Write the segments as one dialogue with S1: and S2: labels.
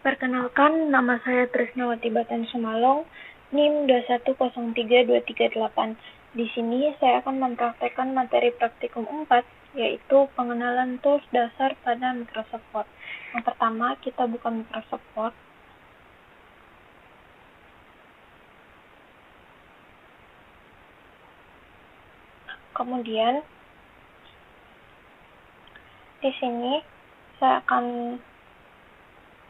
S1: Perkenalkan, nama saya Trisnawati Batan Sumalong, NIM 2103238. Di sini saya akan mempraktekkan materi praktikum 4, yaitu pengenalan tools dasar pada Microsoft Word. Yang pertama, kita buka Microsoft Word. Kemudian, di sini saya akan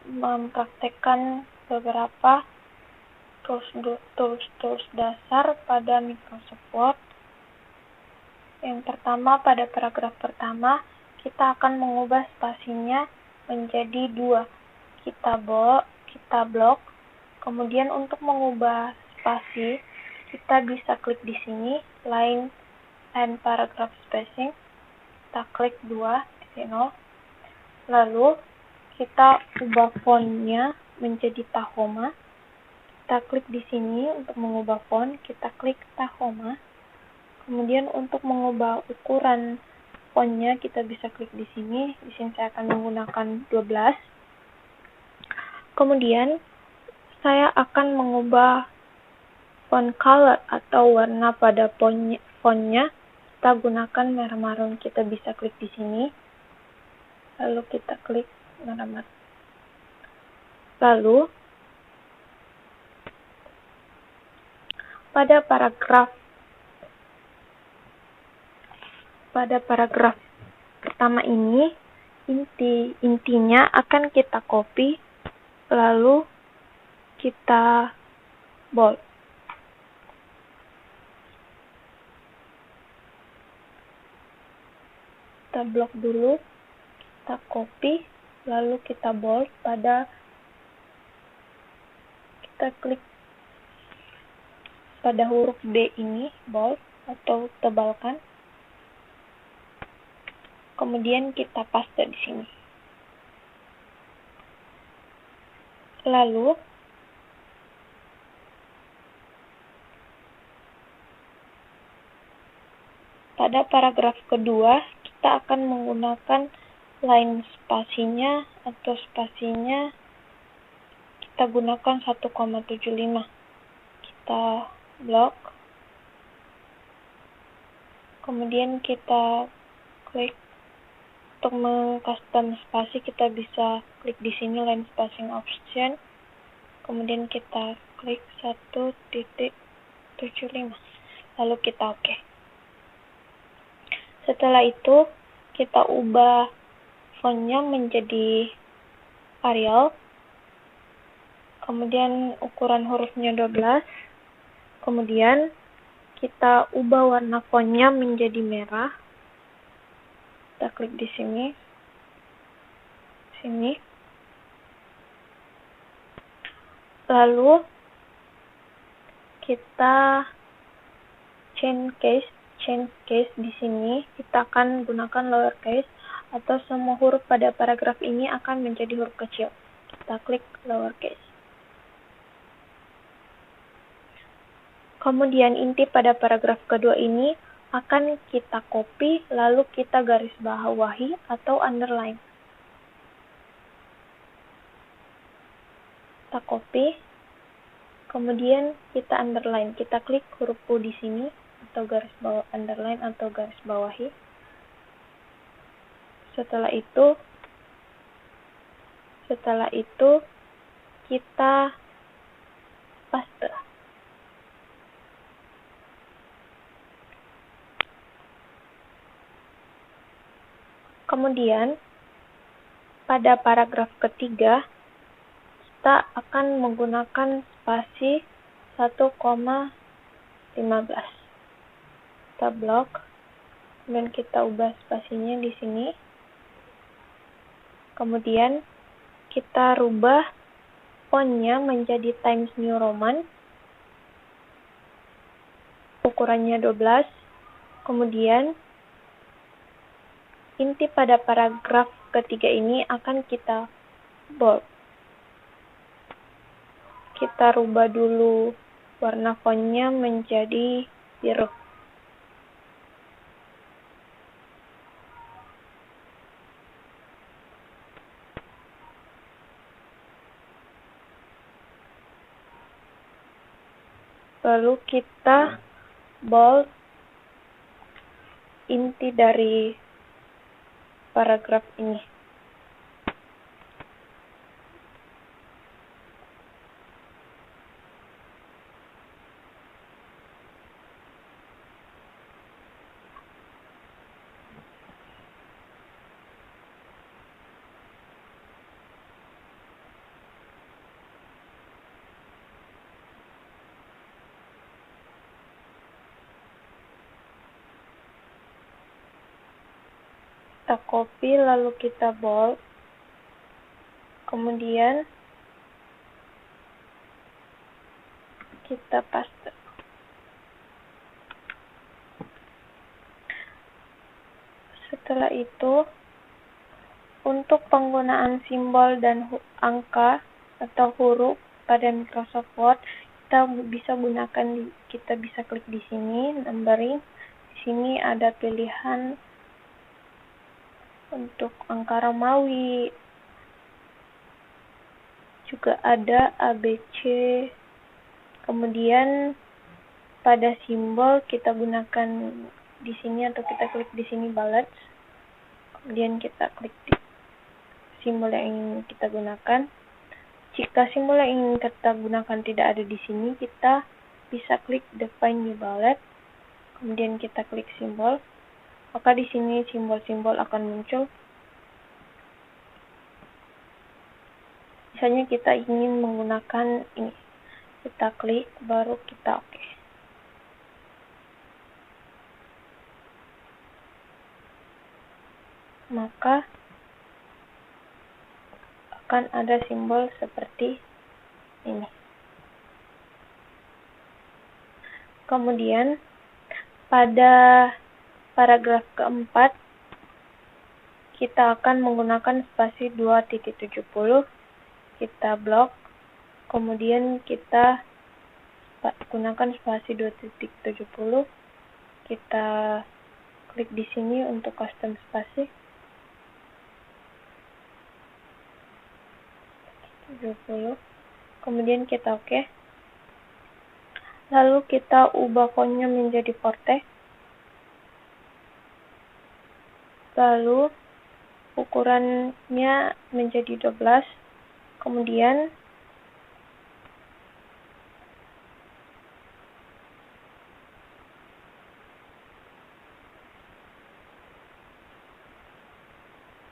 S1: mempraktekkan beberapa tools dasar pada Microsoft Word. Yang pertama, pada paragraf pertama, kita akan mengubah spasinya menjadi 2. Kita blok. Kemudian untuk mengubah spasi, kita bisa klik di sini, line and paragraph spacing. Kita klik 2 di sini. Lalu kita ubah fontnya menjadi Tahoma. Kita klik di sini untuk mengubah font, kita klik Tahoma. Kemudian untuk mengubah ukuran fontnya kita bisa klik di sini. Di sini saya akan menggunakan 12. Kemudian saya akan mengubah font color atau warna pada fontnya. Kita gunakan merah marun. Kita bisa klik di sini. Lalu kita klik merah marun. Lalu pada paragraf pertama ini, intinya akan kita copy, lalu kita bold. Kita blok dulu, kita copy, lalu kita bold kita klik pada huruf B ini, bold atau tebalkan. Kemudian kita paste di sini. Lalu pada paragraf kedua, kita akan menggunakan line spasinya atau spasinya kita gunakan 1,75. Kita blok. Kemudian kita klik. Untuk mengcustom spasi kita bisa klik di sini line spacing option. Kemudian kita klik 1.75. Lalu kita oke. Setelah itu kita ubah fontnya menjadi Arial. Kemudian ukuran hurufnya 12. Kemudian kita ubah warna fontnya menjadi merah. Kita klik di sini. Lalu kita change case di sini. Kita akan gunakan lowercase atau semua huruf pada paragraf ini akan menjadi huruf kecil. Kita klik lowercase. Kemudian inti pada paragraf kedua ini akan kita copy, lalu kita garis bawahi atau underline. Kita copy, kemudian kita underline. Kita klik huruf U di sini, atau garis bawah underline atau garis bawahi. Setelah itu kita paste. Kemudian, pada paragraf ketiga, kita akan menggunakan spasi 1,15. Kita blok, dan kita ubah spasinya di sini. Kemudian, kita rubah fontnya menjadi Times New Roman. Ukurannya 12. Kemudian, inti pada paragraf ketiga ini akan kita bold. Kita rubah dulu warna fontnya menjadi biru. Lalu kita bold inti dari paragraf ini. Kita copy lalu kita bold, kemudian kita paste. Setelah itu, untuk penggunaan simbol dan angka atau huruf pada Microsoft Word, kita bisa klik di sini, numbering. Di sini ada pilihan untuk angka Romawi, juga ada ABC. Kemudian pada simbol kita gunakan di sini atau kita klik di sini bullets. Kemudian kita klik di simbol yang ingin kita gunakan. Jika simbol yang ingin kita gunakan tidak ada di sini, kita bisa klik define new bullet. Kemudian kita klik simbol. Maka di sini simbol-simbol akan muncul. Misalnya kita ingin menggunakan ini. Kita klik, baru kita oke. Maka akan ada simbol seperti ini. Kemudian pada paragraf keempat, kita akan menggunakan spasi 2.70, kita blok, kemudian kita gunakan spasi 2.70, kita klik di sini untuk custom spasi, 70, kemudian kita oke. Lalu kita ubah fontnya menjadi forte. Lalu ukurannya menjadi 12. Kemudian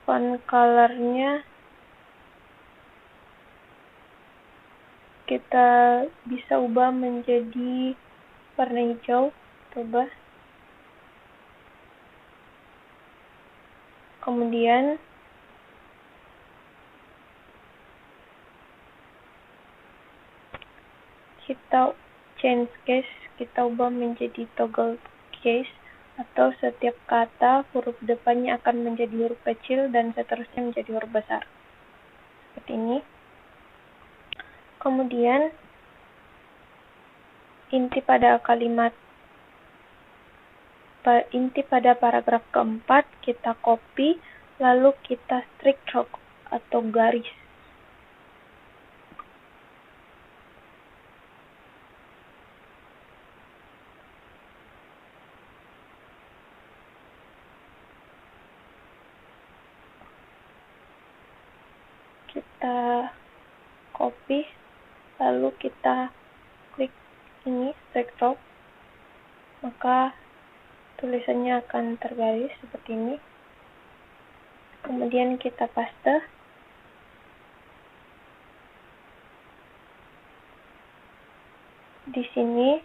S1: font color-nya kita bisa ubah menjadi warna hijau. Coba. Kemudian kita change case, kita ubah menjadi toggle case, atau setiap kata huruf depannya akan menjadi huruf kecil dan seterusnya menjadi huruf besar. Seperti ini. Kemudian inti pada paragraf keempat kita copy, lalu kita stroke atau garis. Kita copy, lalu kita klik ini stroke, maka tulisannya akan tergaris seperti ini. Kemudian kita paste. Di sini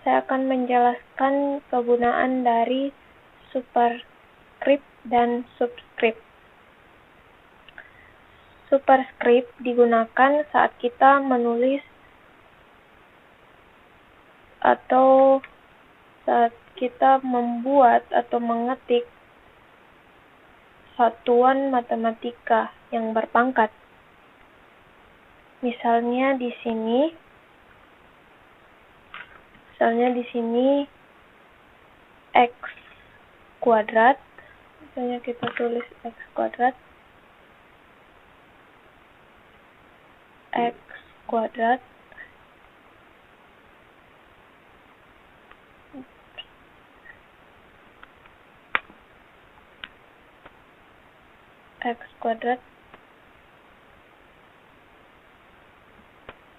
S1: saya akan menjelaskan kegunaan dari superscript dan subscript. Superscript digunakan saat kita menulis atau saat kita membuat atau mengetik satuan matematika yang berpangkat. Misalnya di sini x kuadrat. Misalnya kita tulis x kuadrat. X kuadrat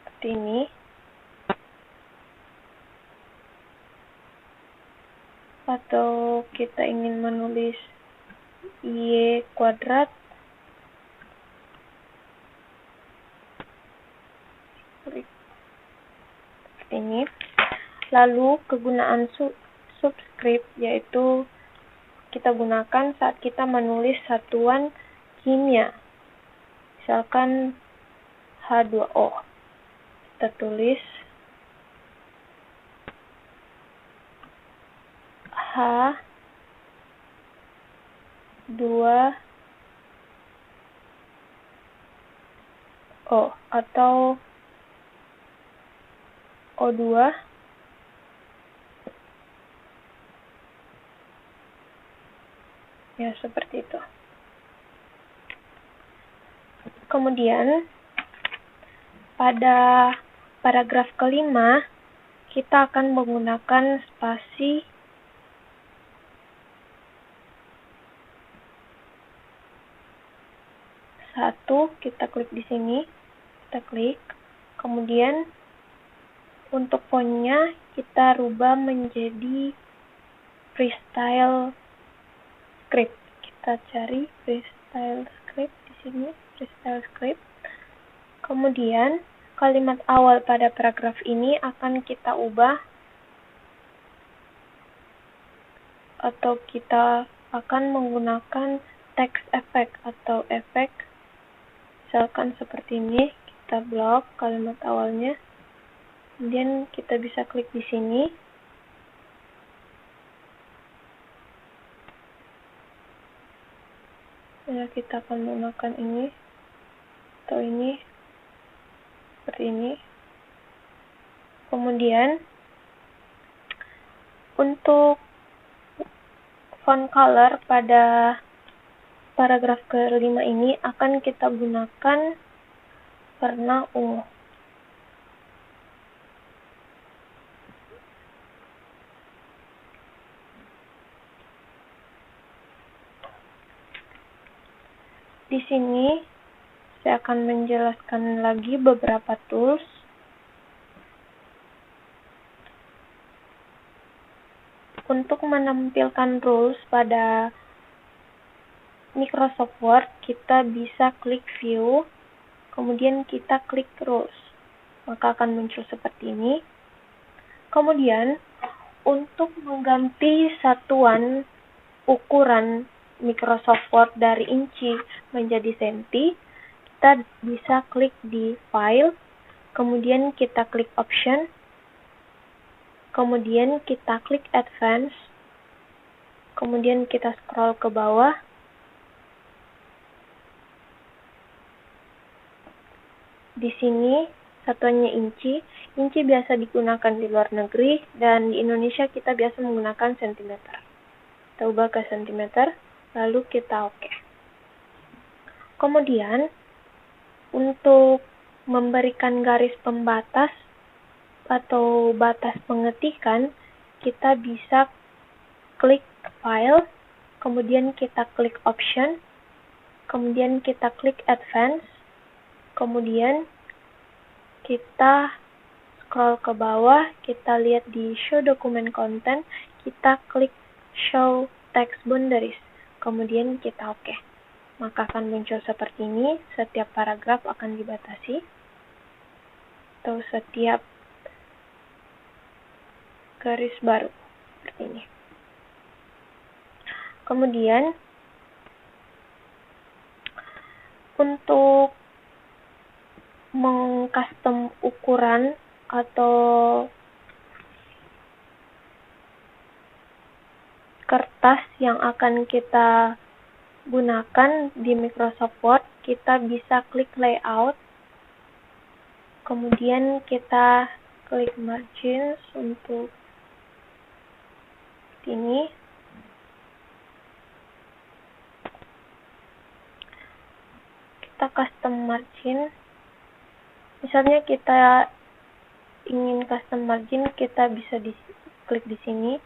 S1: seperti ini, atau kita ingin menulis Y kuadrat seperti ini. Lalu kegunaan subscript yaitu kita gunakan saat kita menulis satuan kimia, misalkan H2O. Kita tulis H2O atau O2 ya, seperti itu. Kemudian pada paragraf kelima kita akan menggunakan spasi satu. Kita klik di sini, kita klik. Kemudian untuk fontnya kita rubah menjadi freestyle script. Kita cari freestyle script di sini, freestyle script. Kemudian kalimat awal pada paragraf ini akan kita ubah atau kita akan menggunakan text effect atau efek, misalkan seperti ini. Kita blok kalimat awalnya, kemudian kita bisa klik di sini. Ya, kita akan menggunakan ini atau ini seperti ini. Kemudian untuk font color pada paragraf kelima ini akan kita gunakan warna ungu. Di sini saya akan menjelaskan lagi beberapa tools. Untuk menampilkan rules pada Microsoft Word, kita bisa klik View, kemudian kita klik Rules. Maka akan muncul seperti ini. Kemudian, untuk mengganti satuan ukuran Microsoft Word dari inci menjadi senti, kita bisa klik di File, kemudian kita klik Option, kemudian kita klik Advance, kemudian kita scroll ke bawah. Di sini satuannya inci. Inci biasa digunakan di luar negeri, dan di Indonesia kita biasa menggunakan sentimeter. Kita ubah ke sentimeter, lalu kita OK. Kemudian, untuk memberikan garis pembatas atau batas pengetikan, kita bisa klik File, kemudian kita klik Option, kemudian kita klik Advance, kemudian kita scroll ke bawah, kita lihat di Show Document Content, kita klik Show Text Boundaries, kemudian kita OK. Maka akan muncul seperti ini, setiap paragraf akan dibatasi, atau setiap garis baru, seperti ini. Kemudian, untuk mengcustom ukuran atau kertas yang akan kita gunakan di Microsoft Word, kita bisa klik Layout, kemudian kita klik Margins untuk ini. Kita custom margin, Misalnya kita ingin custom margin, kita bisa klik di sini.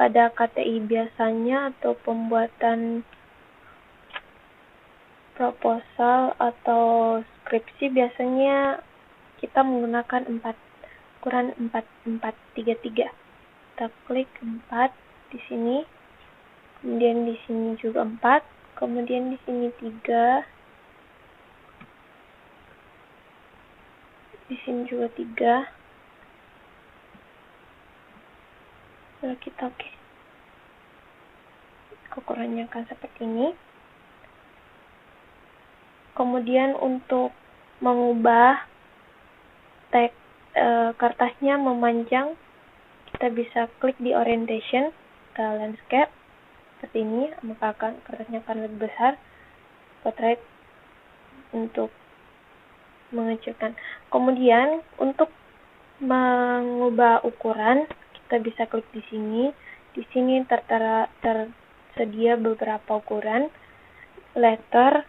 S1: Pada KTI biasanya atau pembuatan proposal atau skripsi biasanya kita menggunakan ukuran 4:4:3:3. Kita klik 4 di sini, kemudian di sini juga 4, kemudian di sini 3, di sini juga 3. Lalu kita oke. Ukurannya akan seperti ini. Kemudian untuk mengubah teks kertasnya memanjang, kita bisa klik di orientation ke landscape seperti ini, maka kertasnya akan lebih besar. Portrait untuk mengecilkan. Kemudian untuk mengubah ukuran, kita bisa klik di sini. Di sini tersedia beberapa ukuran. Letter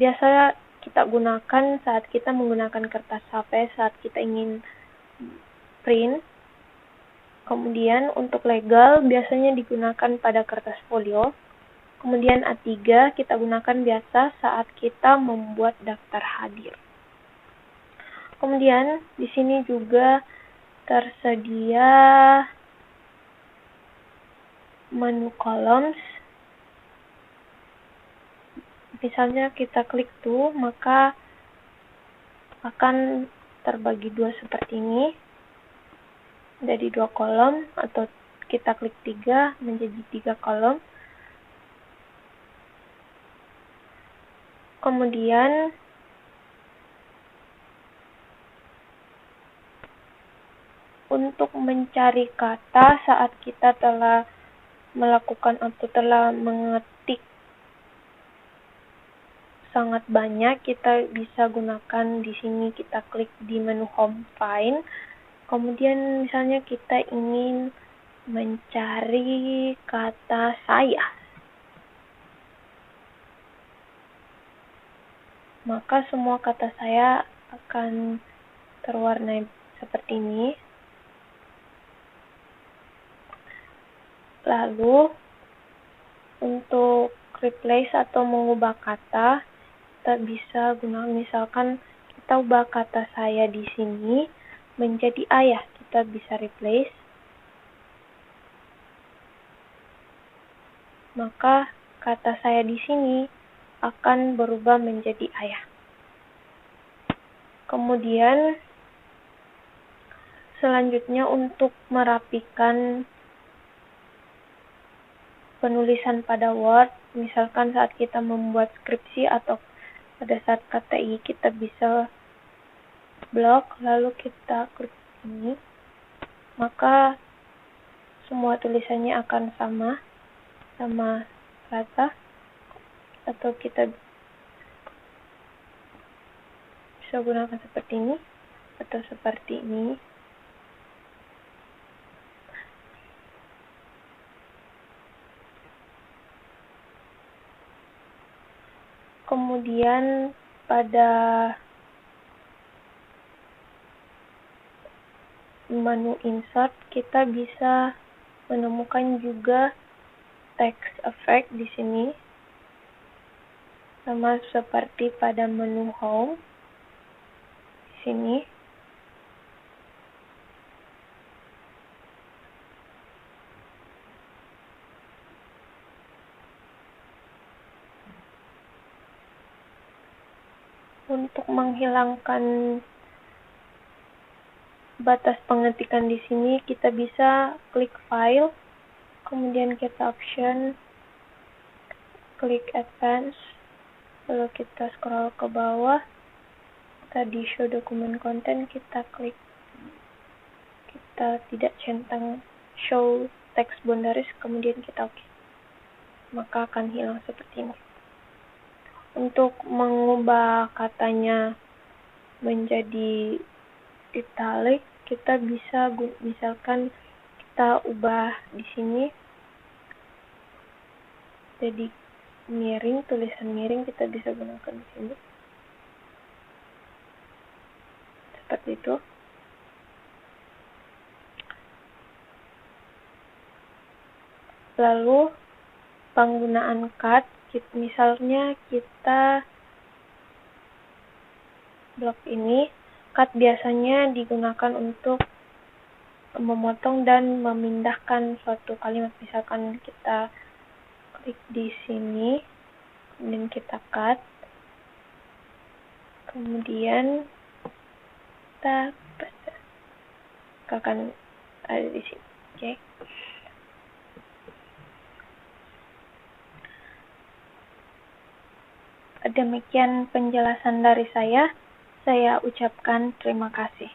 S1: biasa kita gunakan saat kita menggunakan kertas HP saat kita ingin print. Kemudian untuk legal biasanya digunakan pada kertas folio. Kemudian A3 kita gunakan biasa saat kita membuat daftar hadir. Kemudian di sini juga tersedia menu columns. Misalnya kita klik tuh, maka akan terbagi dua seperti ini. Jadi 2 kolom, atau kita klik 3 menjadi 3 kolom. Kemudian untuk mencari kata saat kita telah melakukan atau telah mengetik sangat banyak, kita bisa gunakan di sini. Kita klik di menu home find. Kemudian misalnya kita ingin mencari kata saya, maka semua kata saya akan terwarnai seperti ini. Lalu untuk replace atau mengubah kata, kita bisa gunakan, misalkan kita ubah kata saya di sini menjadi ayah, kita bisa replace. Maka kata saya di sini akan berubah menjadi ayah. Kemudian selanjutnya untuk merapikan penulisan pada Word, misalkan saat kita membuat skripsi atau pada saat KTI, kita bisa blok, lalu kita klik ini, maka semua tulisannya akan sama rata, atau kita bisa gunakan seperti ini atau seperti ini. Kemudian pada menu insert kita bisa menemukan juga text effect di sini, sama seperti pada menu home di sini. Untuk menghilangkan batas pengetikan di sini, kita bisa klik file, kemudian kita option, klik advance, lalu kita scroll ke bawah, tadi show document content, kita klik, kita tidak centang show text boundaries, kemudian kita oke, maka akan hilang seperti ini. Untuk mengubah katanya menjadi italic, kita bisa misalkan kita ubah di sini jadi miring, tulisan miring, kita bisa gunakan di sini. seperti itu. Lalu penggunaan cut, misalnya kita blok ini, cut biasanya digunakan untuk memotong dan memindahkan suatu kalimat. Misalkan kita klik di sini, kemudian kita cut, kemudian kita paste, akan ada di sini. Oke. Demikian penjelasan dari saya. Saya ucapkan terima kasih.